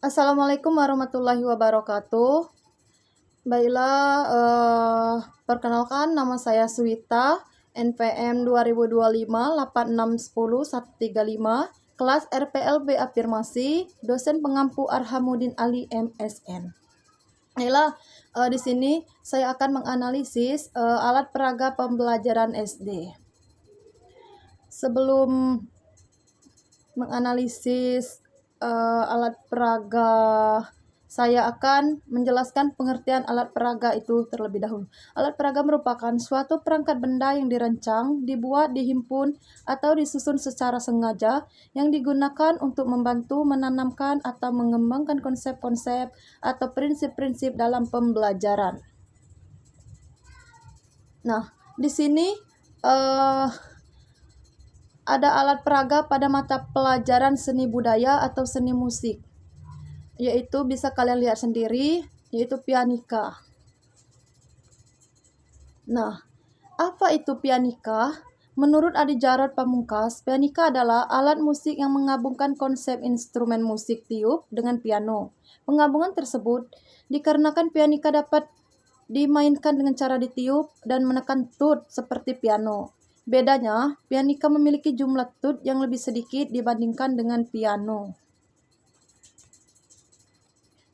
Assalamualaikum warahmatullahi wabarakatuh. Baiklah, perkenalkan nama saya Suwita, NPM 2025-8610-135, kelas RPLB Afirmasi, dosen pengampu Arhamuddin Ali MSN. Baiklah, di sini saya akan menganalisis alat peraga pembelajaran SD. Sebelum menganalisis alat peraga, saya akan menjelaskan pengertian alat peraga itu terlebih dahulu. Alat peraga merupakan suatu perangkat benda yang dirancang, dibuat, dihimpun, atau disusun secara sengaja yang digunakan untuk membantu menanamkan atau mengembangkan konsep-konsep atau prinsip-prinsip dalam pembelajaran. Nah, di sini ada alat peraga pada mata pelajaran seni budaya atau seni musik, yaitu bisa kalian lihat sendiri, yaitu pianika. Nah, apa itu pianika? Menurut Adi Jarod Pamungkas, pianika adalah alat musik yang menggabungkan konsep instrumen musik tiup dengan piano. Penggabungan tersebut dikarenakan pianika dapat dimainkan dengan cara ditiup dan menekan tut seperti piano. Bedanya, pianika memiliki jumlah tut yang lebih sedikit dibandingkan dengan piano.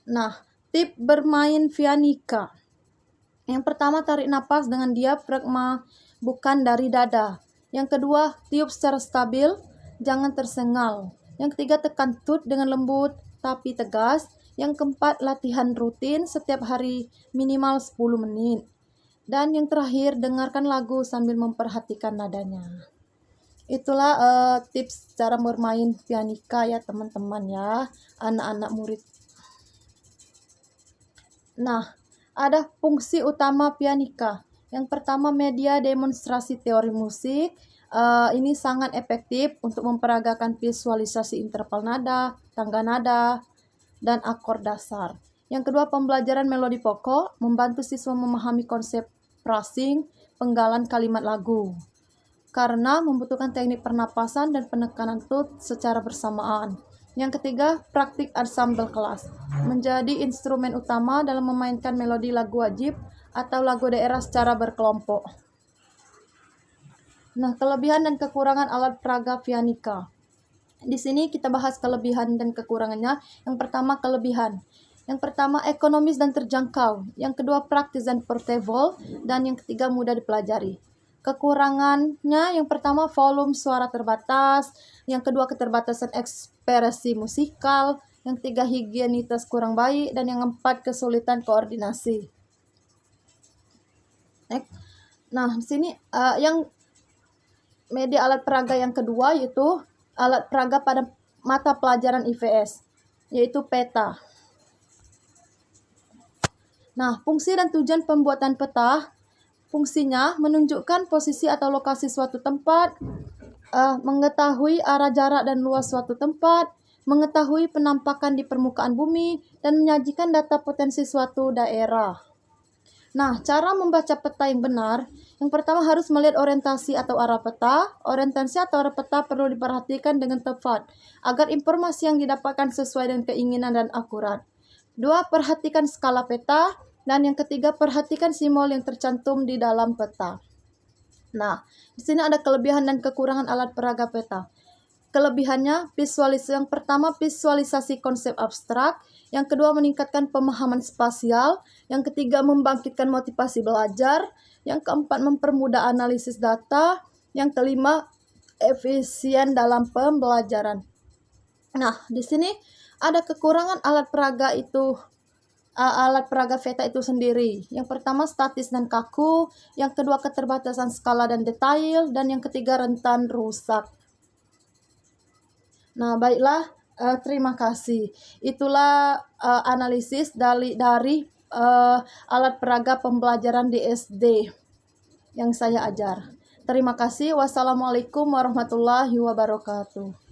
Nah, tip bermain pianika. Yang pertama, tarik napas dengan diafragma, bukan dari dada. Yang kedua, tiup secara stabil, jangan tersengal. Yang ketiga, tekan tut dengan lembut tapi tegas. Yang keempat, latihan rutin setiap hari minimal 10 menit. Dan yang terakhir, dengarkan lagu sambil memperhatikan nadanya. Itulah tips cara bermain pianika ya teman-teman ya, anak-anak murid. Nah, ada fungsi utama pianika. Yang pertama, media demonstrasi teori musik. Ini sangat efektif untuk memperagakan visualisasi interval nada, tangga nada, dan akor dasar. Yang kedua, pembelajaran melodi pokok, membantu siswa memahami konsep phrasing, penggalan kalimat lagu, karena membutuhkan teknik pernapasan dan penekanan tut secara bersamaan. Yang ketiga, praktik ensemble kelas, menjadi instrumen utama dalam memainkan melodi lagu wajib atau lagu daerah secara berkelompok. Nah, kelebihan dan kekurangan alat peraga pianika. Di sini kita bahas kelebihan dan kekurangannya. Yang pertama, kelebihan. Yang pertama, ekonomis dan terjangkau. Yang kedua, praktis dan portable. Dan yang ketiga, mudah dipelajari. Kekurangannya, yang pertama, volume suara terbatas. Yang kedua, keterbatasan ekspresi musikal. Yang ketiga, higienitas kurang baik. Dan yang keempat, kesulitan koordinasi. Nah, di sini yang media alat peraga yang kedua yaitu alat peraga pada mata pelajaran IPS, yaitu peta. Nah, fungsi dan tujuan pembuatan peta. Fungsinya menunjukkan posisi atau lokasi suatu tempat, mengetahui arah, jarak, dan luas suatu tempat, mengetahui penampakan di permukaan bumi, dan menyajikan data potensi suatu daerah. Nah, cara membaca peta yang benar, yang pertama harus melihat orientasi atau arah peta. Orientasi atau arah peta perlu diperhatikan dengan tepat, agar informasi yang didapatkan sesuai dengan keinginan dan akurat. Dua, perhatikan skala peta. Dan yang ketiga, perhatikan simbol yang tercantum di dalam peta. Nah, di sini ada kelebihan dan kekurangan alat peraga peta. Kelebihannya, yang pertama, visualisasi konsep abstrak. Yang kedua, meningkatkan pemahaman spasial. Yang ketiga, membangkitkan motivasi belajar. Yang keempat, mempermudah analisis data. Yang kelima, efisien dalam pembelajaran. Nah, di sini ada kekurangan alat peraga peta itu sendiri. Yang pertama, statis dan kaku. Yang kedua, keterbatasan skala dan detail. Dan yang ketiga, rentan rusak. Nah, baiklah, terima kasih. Itulah analisis dari alat peraga pembelajaran di SD yang saya ajar. Terima kasih. Wassalamualaikum warahmatullahi wabarakatuh.